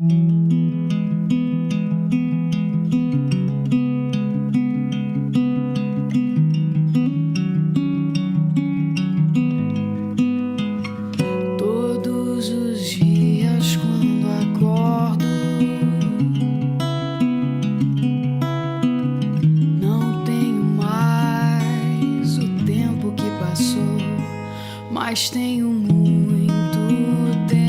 Todos os dias quando acordo, não tenho mais o tempo que passou, mas tenho muito tempo.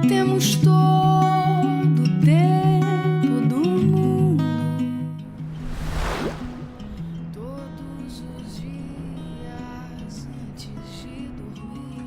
Temos todo o tempo do mundo. Todos os dias antes de dormir.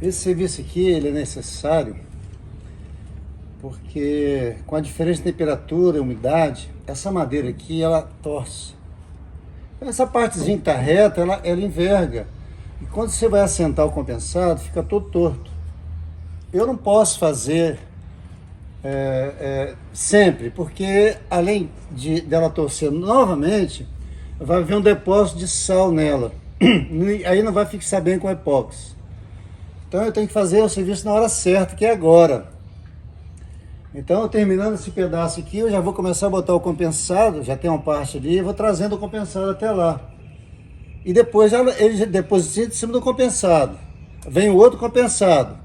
Esse serviço aqui ele é necessário porque com a diferença de temperatura e umidade, essa madeira aqui ela torce. Essa partezinha que está reta, ela enverga. E quando você vai assentar o compensado, fica todo torto. Eu não posso fazer sempre, porque além dela torcer novamente, vai haver um depósito de sal nela. Aí não vai fixar bem com o epóxi. Então eu tenho que fazer o serviço na hora certa, que é agora. Então, terminando esse pedaço aqui, eu já vou começar a botar o compensado, já tem uma parte ali, eu vou trazendo o compensado até lá. E depois ele deposita em cima do compensado. Vem o outro compensado.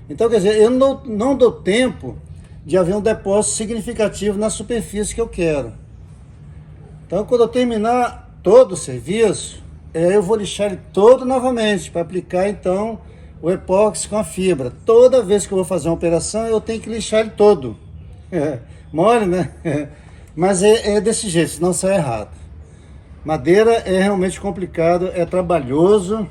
Então, quer dizer, eu não dou tempo de haver um depósito significativo na superfície que eu quero. Então, quando eu terminar todo o serviço, eu vou lixar ele todo novamente, para aplicar, então, o epóxi com a fibra. Toda vez que eu vou fazer uma operação, eu tenho que lixar ele todo. Mole, né? Mas é desse jeito, senão sai errado. Madeira é realmente complicado, é trabalhoso.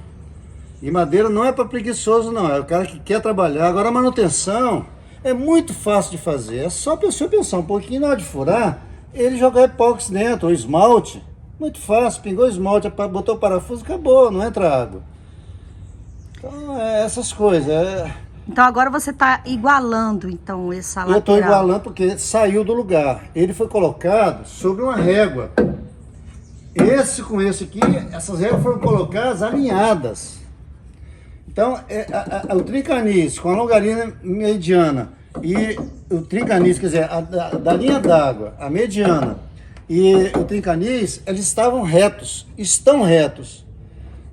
E madeira não é para preguiçoso, não. É o cara que quer trabalhar. Agora a manutenção é muito fácil de fazer. É só a pessoa pensar um pouquinho na hora de furar, ele jogar epóxi dentro, ou esmalte. Muito fácil, pingou esmalte, botou o parafuso, acabou, não entra água. Então, essas coisas. Então agora você está igualando então essa lateral. Eu estou igualando porque saiu do lugar. Ele foi colocado sobre uma régua. Esse com esse aqui, essas réguas foram colocadas alinhadas. Então, o trincanis com a longarina mediana e o trincanis, quer dizer, da linha d'água, a mediana e o trincanis, eles estavam retos, estão retos.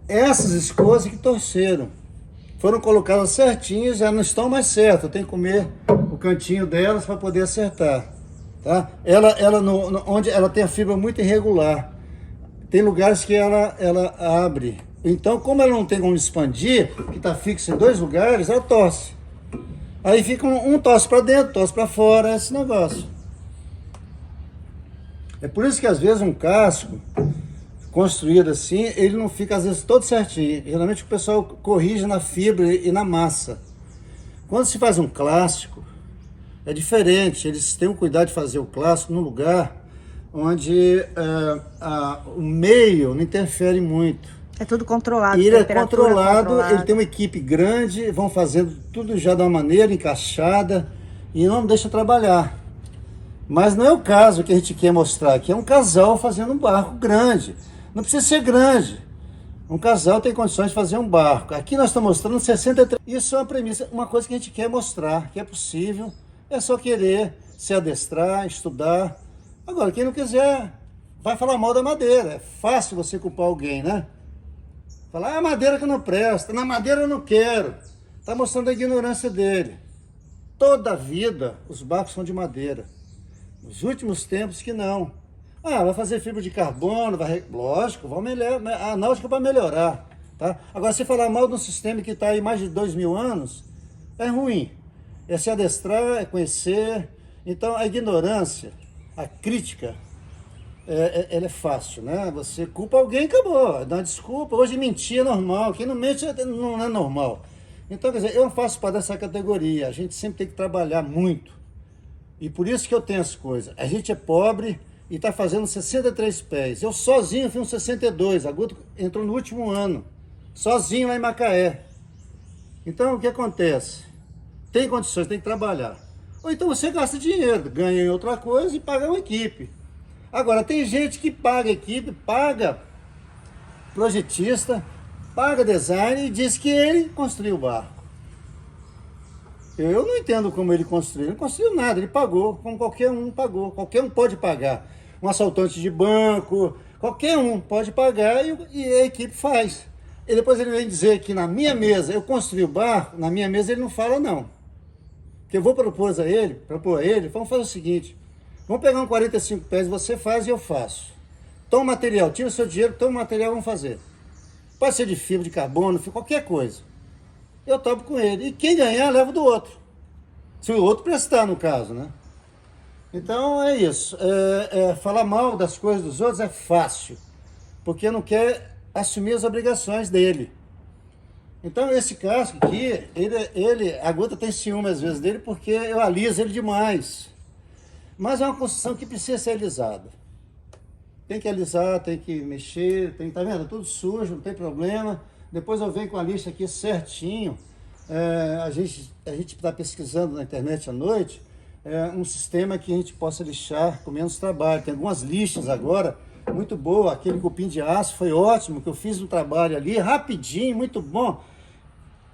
Essas escovas que torceram. Foram colocadas certinhas, já não estão mais certas. Eu tenho que comer o cantinho delas para poder acertar. Tá? Onde ela tem a fibra muito irregular. Tem lugares que ela abre. Então, como ela não tem como expandir, que está fixo em dois lugares, ela torce. Aí fica um torce para dentro, torce para fora, esse negócio. É por isso que às vezes um casco construído assim, ele não fica às vezes todo certinho. Geralmente o pessoal corrige na fibra e na massa. Quando se faz um clássico, é diferente. Eles têm o cuidado de fazer o clássico num lugar onde o meio não interfere muito. É tudo controlado. E ele é controlado, ele tem uma equipe grande, vão fazendo tudo já de uma maneira encaixada e não deixa trabalhar. Mas não é o caso que a gente quer mostrar aqui, é um casal fazendo um barco grande. Não precisa ser grande. Um casal tem condições de fazer um barco. Aqui nós estamos mostrando 63. Isso é uma premissa, uma coisa que a gente quer mostrar, que é possível. É só querer se adestrar, estudar. Agora, quem não quiser, vai falar mal da madeira. É fácil você culpar alguém, né? Falar, a madeira que não presta, na madeira eu não quero. Está mostrando a ignorância dele. Toda a vida, os barcos são de madeira. Nos últimos tempos que não. Vai fazer fibra de carbono, lógico, a náutica vai melhorar. Tá? Agora, se falar mal de um sistema que está aí mais de 2.000 anos, é ruim. É se adestrar, é conhecer. Então, a ignorância, a crítica, ela é fácil, né? Você culpa alguém e acabou, dá uma desculpa. Hoje mentir é normal, quem não mente não é normal. Então, quer dizer, eu não faço parte dessa categoria, a gente sempre tem que trabalhar muito. E por isso que eu tenho as coisas. A gente é pobre e está fazendo 63 pés. Eu sozinho fiz uns 62, a Guto entrou no último ano, sozinho lá em Macaé. Então, o que acontece? Tem condições, tem que trabalhar. Ou então você gasta dinheiro, ganha em outra coisa e paga uma equipe. Agora, tem gente que paga equipe, paga projetista, paga design e diz que ele construiu o barco. Eu não entendo como ele construiu. Ele não construiu nada, ele pagou, como qualquer um pagou. Qualquer um pode pagar. Um assaltante de banco, qualquer um pode pagar e a equipe faz. E depois ele vem dizer que na minha mesa, eu construí o barco, na minha mesa ele não fala não. Que eu vou propor a ele, vamos fazer o seguinte, vamos pegar um 45 pés, você faz e eu faço. Toma o material, tira o seu dinheiro, toma o material, vamos fazer. Pode ser de fibra, de carbono, qualquer coisa. Eu topo com ele. E quem ganhar, leva do outro. Se o outro prestar, no caso, né? Então, é isso. Falar mal das coisas dos outros é fácil. Porque não quer assumir as obrigações dele. Então, esse casco aqui, a Guta tem ciúme às vezes dele porque eu aliso ele demais. Mas é uma construção que precisa ser alisada. Tem que alisar, tem que mexer, tá vendo? Tudo sujo, não tem problema. Depois eu venho com a lista aqui certinho. A gente está pesquisando na internet à noite um sistema que a gente possa lixar com menos trabalho. Tem algumas lixas agora, muito boa. Aquele cupim de aço foi ótimo, que eu fiz um trabalho ali, rapidinho, muito bom.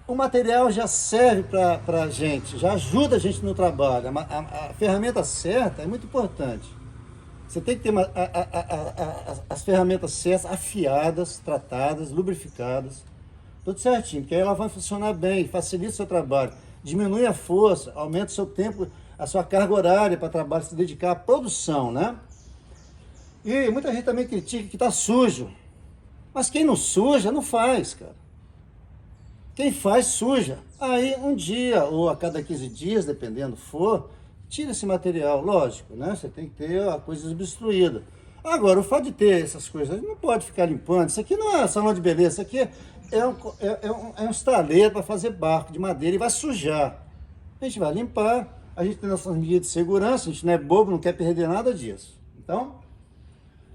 O material já serve para a gente, já ajuda a gente no trabalho. A ferramenta certa é muito importante. Você tem que ter as ferramentas certas, afiadas, tratadas, lubrificadas, tudo certinho, porque aí ela vai funcionar bem, facilita o seu trabalho, diminui a força, aumenta o seu tempo, a sua carga horária para trabalho, se dedicar à produção, né? E muita gente também critica que está sujo, mas quem não suja, não faz, cara. Quem faz, suja. Aí um dia, ou a cada 15 dias, dependendo for, tira esse material, lógico, né? Você tem que ter a coisa desobstruída. Agora, o fato de ter essas coisas, não pode ficar limpando. Isso aqui não é salão de beleza, isso aqui é um estaleiro para fazer barco de madeira e vai sujar. A gente vai limpar, a gente tem nossas medidas de segurança, a gente não é bobo, não quer perder nada disso. Então,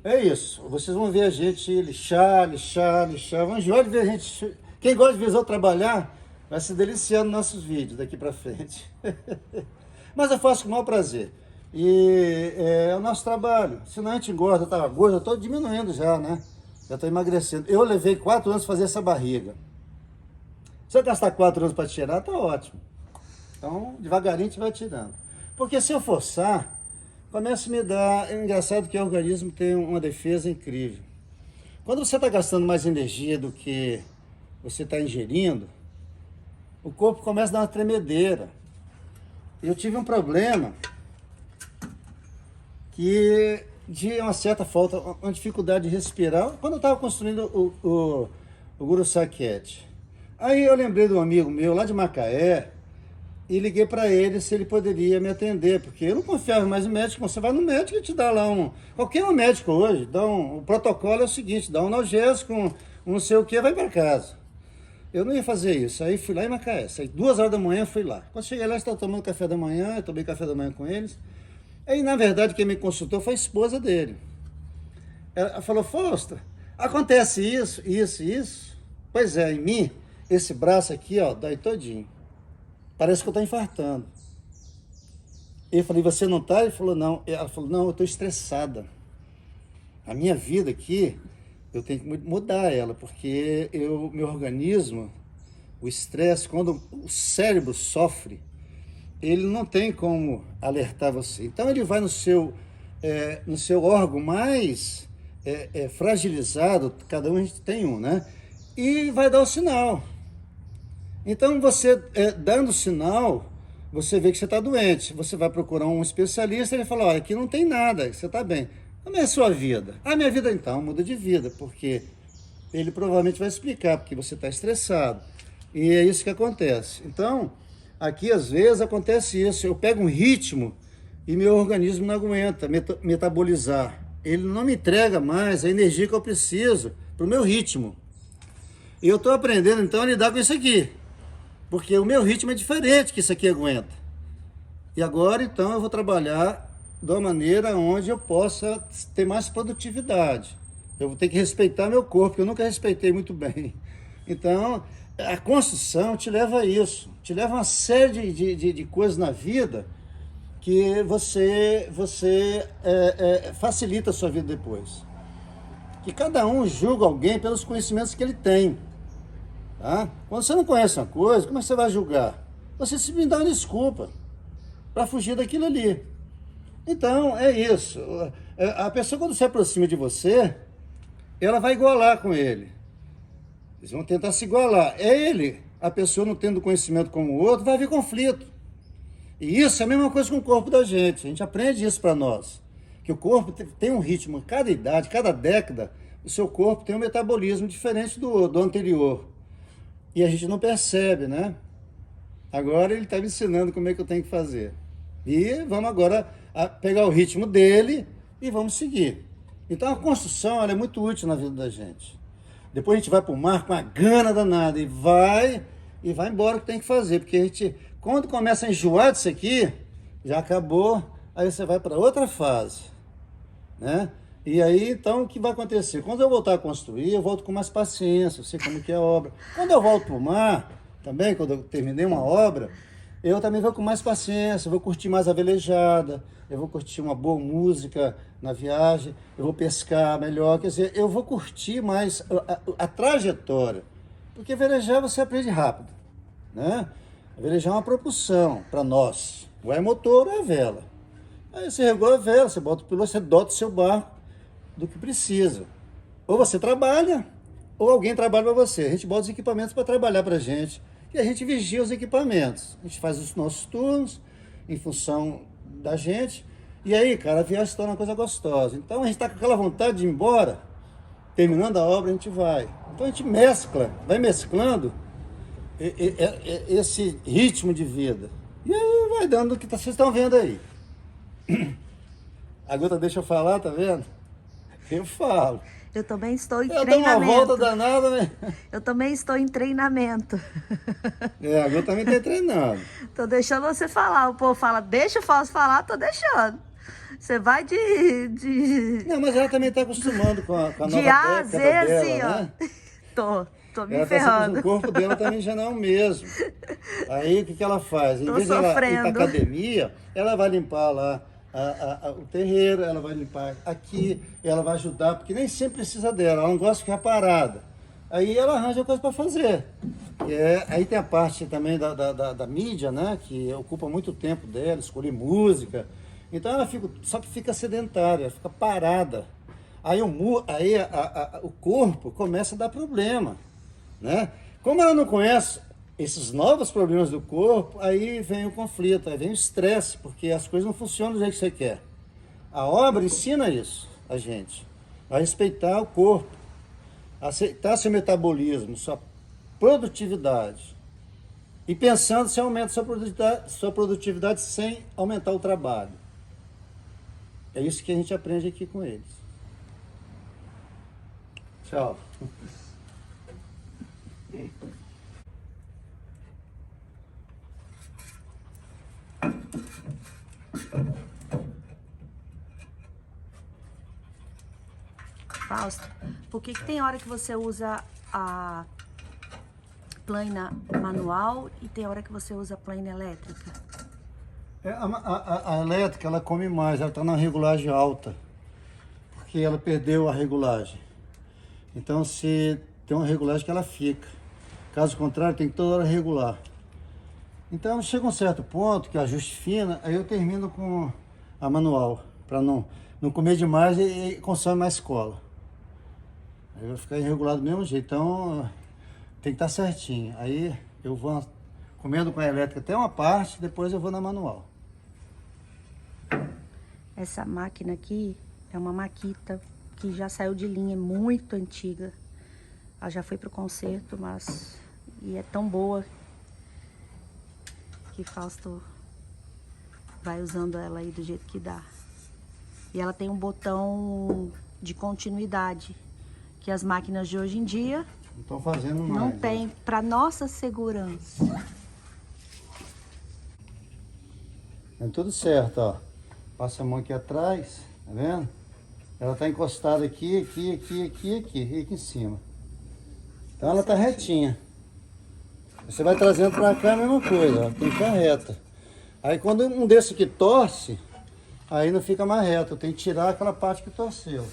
é isso. Vocês vão ver a gente lixar. Vão enjoar de ver a gente... Quem gosta de ver os outros trabalhar, vai se deliciar nos nossos vídeos daqui para frente. Mas eu faço com o maior prazer. E é o nosso trabalho. Senão a gente engorda, eu estava gordo, eu estou diminuindo já, né? Já estou emagrecendo. Eu levei 4 anos para fazer essa barriga. Se eu gastar 4 anos para tirar, tá ótimo. Então, devagarinho a gente vai tirando. Porque se eu forçar, começa a me dar... É engraçado que o organismo tem uma defesa incrível. Quando você está gastando mais energia do que você está ingerindo, o corpo começa a dar uma tremedeira. Eu tive um problema que de uma certa falta, uma dificuldade de respirar, quando eu estava construindo o Guru Saket. Aí eu lembrei de um amigo meu lá de Macaé e liguei para ele se ele poderia me atender, porque eu não confiava mais no médico. Você vai no médico e te dá lá qualquer um médico hoje, o protocolo é o seguinte, dá um analgésico, um não sei o que, vai para casa. Eu não ia fazer isso, aí fui lá em Macaé, saí 2 horas da manhã, fui lá. Quando cheguei lá, estava tomando café da manhã, eu tomei café da manhã com eles. Aí, na verdade, quem me consultou foi a esposa dele. Ela falou, Fausto, acontece isso. Pois é, em mim, esse braço aqui, ó, dói todinho. Parece que eu estou infartando. Eu falei, você não está? Ele falou, não. Ela falou, não, eu estou estressada. A minha vida aqui... eu tenho que mudar ela, porque meu organismo, o estresse, quando o cérebro sofre, ele não tem como alertar você. Então ele vai no seu órgão mais fragilizado, cada um a gente tem um, né? E vai dar o sinal. Então você, dando o sinal, você vê que você está doente. Você vai procurar um especialista, ele fala, olha, aqui não tem nada, você está bem. Como é a sua vida? A minha vida, então, muda de vida, porque ele provavelmente vai explicar, porque você está estressado. E é isso que acontece. Então, aqui às vezes acontece isso, eu pego um ritmo e meu organismo não aguenta metabolizar. Ele não me entrega mais a energia que eu preciso para o meu ritmo. E eu estou aprendendo então a lidar com isso aqui, porque o meu ritmo é diferente que isso aqui aguenta. E agora então eu vou trabalhar de uma maneira onde eu possa ter mais produtividade. Eu vou ter que respeitar meu corpo, que eu nunca respeitei muito bem. Então, a construção te leva a isso, te leva a uma série de coisas na vida que você facilita a sua vida depois. Que cada um julga alguém pelos conhecimentos que ele tem. Tá? Quando você não conhece uma coisa, como é que você vai julgar? Você simplesmente dá uma desculpa para fugir daquilo ali. Então, é isso. A pessoa, quando se aproxima de você, ela vai igualar com ele. Eles vão tentar se igualar. É ele, a pessoa não tendo conhecimento como o outro, vai haver conflito. E isso é a mesma coisa com o corpo da gente. A gente aprende isso para nós. Que o corpo tem um ritmo, cada idade, cada década, o seu corpo tem um metabolismo diferente do anterior. E a gente não percebe, né? Agora ele está me ensinando como é que eu tenho que fazer. E vamos agora pegar o ritmo dele e vamos seguir. Então a construção ela é muito útil na vida da gente. Depois a gente vai para o mar com a gana danada e vai embora o que tem que fazer. Porque a gente, quando começa a enjoar disso aqui, já acabou, aí você vai para outra fase, né? E aí, então, o que vai acontecer? Quando eu voltar a construir, eu volto com mais paciência, eu sei como que é a obra. Quando eu volto para o mar, também, quando eu terminei uma obra, eu também vou com mais paciência, eu vou curtir mais a velejada, eu vou curtir uma boa música na viagem, eu vou pescar melhor, quer dizer, eu vou curtir mais a trajetória. Porque velejar você aprende rápido, né? Velejar é uma propulsão para nós. Ou é motor ou é vela. Aí você regula a vela, você bota o piloto, você dota o seu barco do que precisa. Ou você trabalha, ou alguém trabalha para você. A gente bota os equipamentos para trabalhar para a gente. E a gente vigia os equipamentos. A gente faz os nossos turnos em função da gente. E aí, cara, a viagem se torna uma coisa gostosa. Então a gente está com aquela vontade de ir embora. Terminando a obra, a gente vai. Então a gente mescla, vai mesclando esse ritmo de vida. E aí vai dando o que vocês estão vendo aí. A Guta deixa eu falar, tá vendo? Eu falo. Eu também estou em Eu dou treinamento. uma volta danada, né? Eu também estou em treinamento. A Guta também está treinando. Tô deixando você falar. O povo fala, deixa o Fausto falar, tô deixando. Você vai de Não, mas ela também está acostumando com a nova de A a Z, década dela, assim, né? ó. Tô me Ela ferrando. o corpo dela também já não é o mesmo. Aí o que ela faz? Em Tô vez de ela ir para sofrendo. academia, ela vai limpar lá o terreiro, ela vai limpar aqui, ela vai ajudar, porque nem sempre precisa dela, ela não gosta de ficar parada. Aí ela arranja coisa para fazer. Aí tem a parte também da mídia, né? Que ocupa muito tempo dela, escolher música. Então ela só que fica sedentária, fica parada. Aí o corpo começa a dar problema, né? Como ela não conhece esses novos problemas do corpo, aí vem o conflito, aí vem o estresse, porque as coisas não funcionam do jeito que você quer. A obra ensina isso a gente, a respeitar o corpo, aceitar seu metabolismo, sua produtividade. E pensando se aumenta sua produtividade sem aumentar o trabalho. É isso que a gente aprende aqui com eles. Tchau. Fausto, por que tem hora que você usa a plana manual e tem hora que você usa a plana elétrica? A elétrica, ela come mais, ela está na regulagem alta, porque ela perdeu a regulagem. Então, se tem uma regulagem que ela fica. Caso contrário, tem que toda hora regular. Então, chega um certo ponto, que ajuste fina, aí eu termino com a manual, para não comer demais e consome mais cola. Aí vai ficar irregular do mesmo jeito, então tem que estar certinho. Aí eu vou comendo com a elétrica até uma parte, depois eu vou na manual. Essa máquina aqui é uma Makita que já saiu de linha, é muito antiga. Ela já foi pro concerto, mas... E é tão boa que Fausto vai usando ela aí do jeito que dá. E ela tem um botão de continuidade, que as máquinas de hoje em dia Não estão fazendo mais. não né? tem, para nossa segurança. Tá tudo certo, ó. Passa a mão aqui atrás, tá vendo? Ela tá encostada aqui e aqui em cima. Então ela tá retinha. Você vai trazendo pra cá a mesma coisa, ó. Tem que ficar reta. Aí quando um desse aqui torce, aí não fica mais reto. Tem que tirar aquela parte que torceu.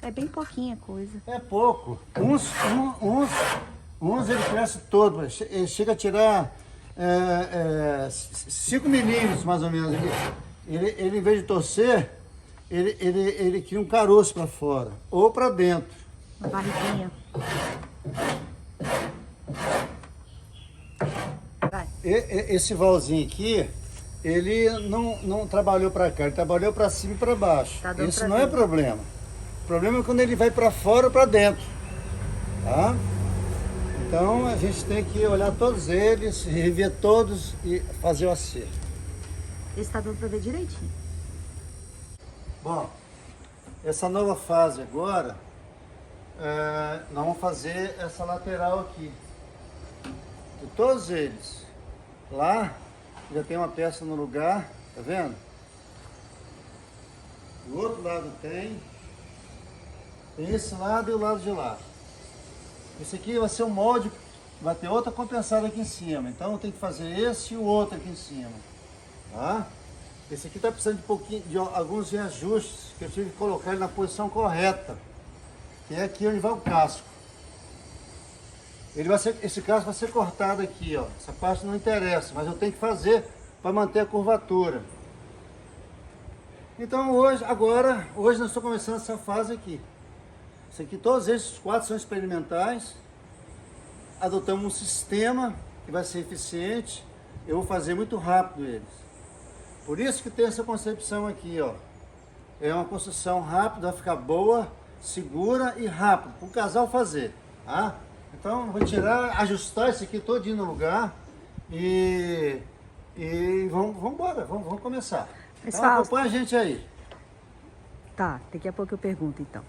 É bem pouquinha coisa. É pouco. Uns ele cresce todo. Ele chega a tirar 5 milímetros mais ou menos. Ele em vez de torcer, ele cria um caroço para fora ou para dentro. Uma barriguinha. Vai. Esse valzinho aqui, ele não trabalhou para cá, ele trabalhou para cima e para baixo. Tá dando Isso pra não é ver. problema. O problema é quando ele vai para fora ou para dentro. Tá? Então a gente tem que olhar todos eles, rever todos e fazer o acerto. Esse tá dando pra ver direitinho. Bom, essa nova fase agora, nós vamos fazer essa lateral aqui. De todos eles. Lá já tem uma peça no lugar, tá vendo? Do outro lado tem esse lado e o lado de lá. Esse aqui vai ser um molde, vai ter outra compensada aqui em cima. Então eu tenho que fazer esse e o outro aqui em cima. Tá? Esse aqui está precisando de alguns reajustes, que eu tive que colocar ele na posição correta. Que é aqui onde vai o casco. Esse casco vai ser cortado aqui, ó. Essa parte não interessa, mas eu tenho que fazer para manter a curvatura. Então hoje nós estamos começando essa fase aqui. Isso aqui, todos esses 4 são experimentais. Adotamos um sistema que vai ser eficiente. Eu vou fazer muito rápido eles. Por isso que tem essa concepção aqui, ó. É uma construção rápida, vai ficar boa, segura e rápida, para o casal fazer, tá? Então, vou tirar, ajustar isso aqui todinho no lugar e vamos embora, vamos começar. Mas Então, Fausto, acompanha a gente aí. tá, daqui a pouco eu pergunto então.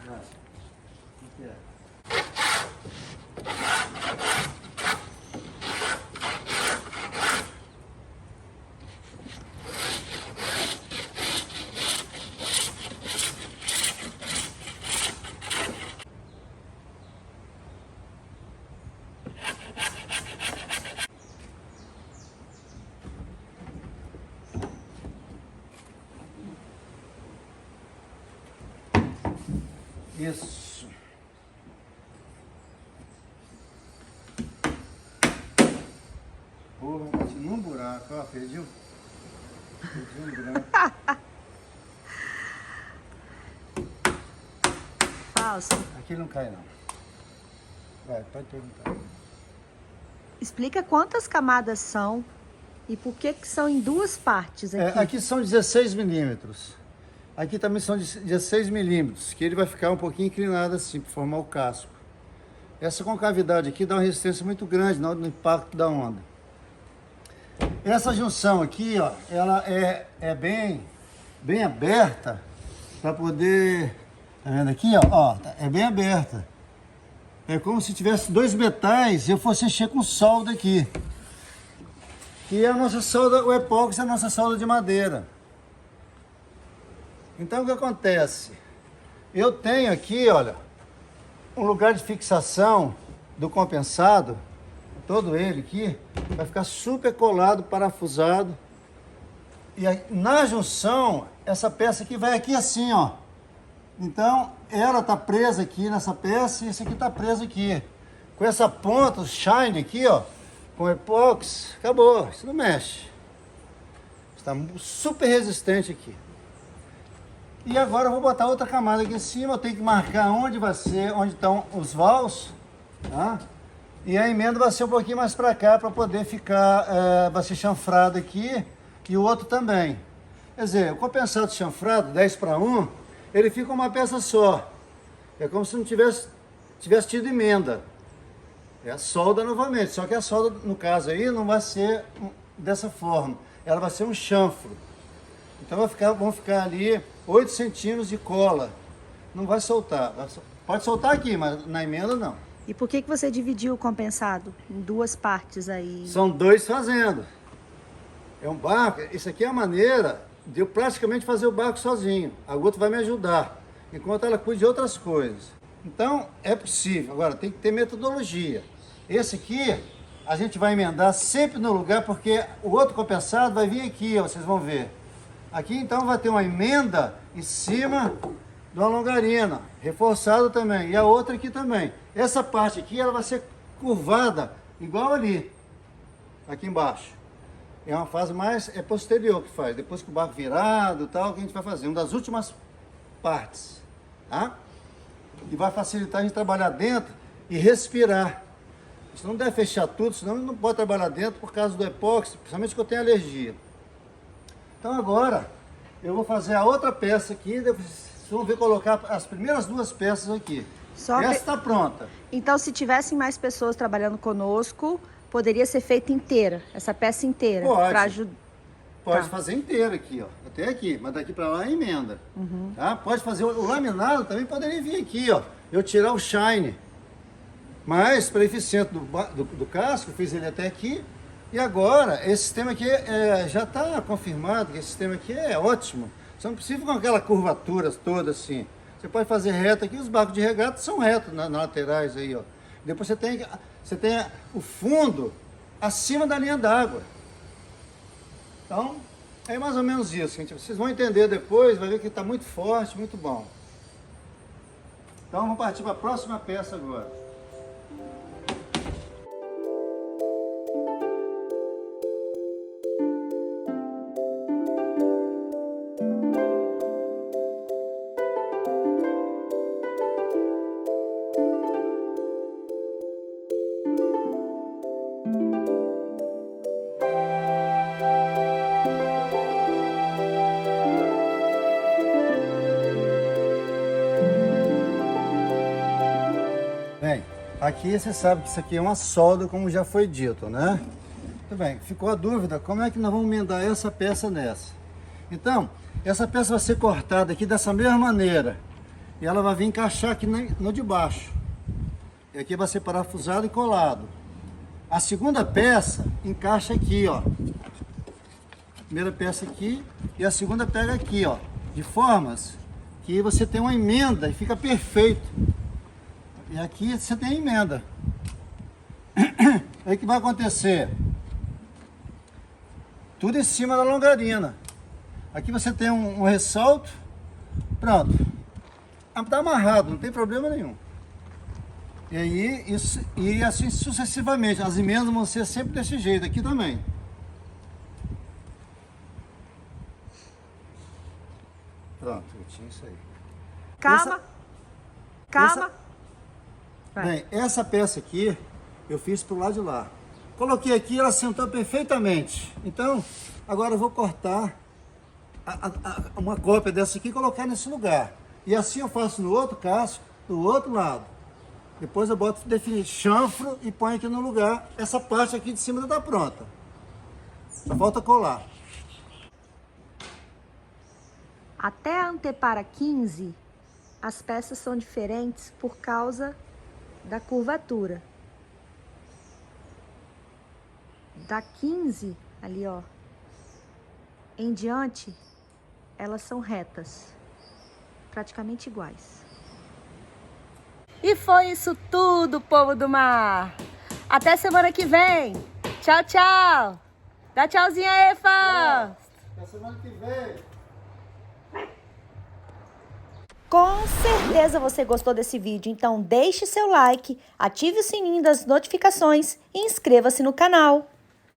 Vai. O que é? Isso. Porra, bati num buraco, ó, perdi um buraco. Fausto, Aqui não cai não. Vai, pode perguntar. explica quantas camadas são e por que são em duas partes aqui. Aqui são 16 milímetros. Aqui também são 16 milímetros, que ele vai ficar um pouquinho inclinado assim, para formar o casco. Essa concavidade aqui dá uma resistência muito grande no impacto da onda. Essa junção aqui, ó, ela é bem aberta para poder... Tá vendo aqui, ó? É bem aberta. É como se tivesse 2 metais e eu fosse encher com solda aqui. E a nossa solda, o epóxi é a nossa solda de madeira. Então o que acontece? Eu tenho aqui, olha, um lugar de fixação do compensado, todo ele aqui, vai ficar super colado, parafusado. E aí, na junção, essa peça aqui vai aqui assim, ó. Então, ela tá presa aqui nessa peça e esse aqui tá preso aqui. Com essa ponta, o shine aqui, ó, com epóxi, acabou, isso não mexe. Está super resistente aqui. E agora eu vou botar outra camada aqui em cima, eu tenho que marcar onde estão os vãos, tá? E a emenda vai ser um pouquinho mais para cá, para poder ficar, vai ser chanfrado aqui e o outro também. Quer dizer, o compensado chanfrado, 10 para 1, ele fica uma peça só. É como se não tivesse tivesse tido emenda. É a solda novamente, só que a solda, no caso aí, não vai ser dessa forma. Ela vai ser um chanfro. Então vão ficar ali 8 centímetros de cola. Não vai soltar. Pode soltar aqui, mas na emenda não. E por que você dividiu o compensado em 2 partes aí? São 2 fazendo. É um barco, isso aqui é a maneira de eu praticamente fazer o barco sozinho. A outra vai me ajudar, enquanto ela cuida de outras coisas. Então, é possível. Agora, tem que ter metodologia. Esse aqui, a gente vai emendar sempre no lugar, porque o outro compensado vai vir aqui, ó, vocês vão ver. Aqui, então, vai ter uma emenda em cima de uma longarina, reforçado também. E a outra aqui também. Essa parte aqui, ela vai ser curvada, igual ali, aqui embaixo. É uma fase mais posterior que faz, depois que o barco virado e tal, que a gente vai fazer. Uma das últimas partes, tá? E vai facilitar a gente trabalhar dentro e respirar. A gente não deve fechar tudo, senão a gente não pode trabalhar dentro por causa do epóxi, principalmente que eu tenho alergia. Então agora, eu vou fazer a outra peça aqui, vocês vão ver colocar as primeiras 2 peças aqui. Essa está pronta. Então, se tivessem mais pessoas trabalhando conosco, poderia ser feita inteira, essa peça inteira? Pode. Pra ajudar. Pode fazer inteira aqui, ó. Até aqui, mas daqui para lá é emenda. Tá? Pode fazer o laminado, também poderia vir aqui, ó. Eu tirar o shine. Mas, para eficiente do casco, eu fiz ele até aqui. E agora, esse sistema aqui já está confirmado, que esse sistema aqui é ótimo. Você não precisa com aquela curvatura toda assim. Você pode fazer reto aqui, os barcos de regata são retos nas laterais aí, ó. Depois você tem o fundo acima da linha d'água. Então, é mais ou menos isso, gente. Vocês vão entender depois, vai ver que está muito forte, muito bom. Então, vamos partir para a próxima peça agora. Bem, aqui você sabe que isso aqui é uma solda, como já foi dito, né? Muito bem, ficou a dúvida, como é que nós vamos emendar essa peça nessa? Então, essa peça vai ser cortada aqui dessa mesma maneira. E ela vai vir encaixar aqui no de baixo. E aqui vai ser parafusado e colado. A segunda peça encaixa aqui, ó. Primeira peça aqui e a segunda pega aqui, ó. De formas que você tem uma emenda e fica perfeito. E aqui você tem a emenda. Aí o que vai acontecer? Tudo em cima da longarina. Aqui você tem um ressalto. Pronto. Está amarrado, não tem problema nenhum. E aí, e assim sucessivamente. As emendas vão ser sempre desse jeito, aqui também. Pronto, eu tinha isso aí. Calma. Calma. Bem, essa peça aqui, eu fiz pro lado de lá. Coloquei aqui, ela sentou perfeitamente. Então, agora eu vou cortar uma cópia dessa aqui e colocar nesse lugar. E assim eu faço no outro casco, do outro lado. Depois eu boto definir chanfro e ponho aqui no lugar. Essa parte aqui de cima já está pronta. Só falta colar. Até a antepara 15, as peças são diferentes por causa da curvatura. Da 15, ali ó, em diante, elas são retas, praticamente iguais. E foi isso tudo, povo do mar! Até semana que vem! Tchau, tchau! Dá tchauzinho aí, Fausto! Até semana que vem! Com certeza você gostou desse vídeo, então deixe seu like, ative o sininho das notificações e inscreva-se no canal.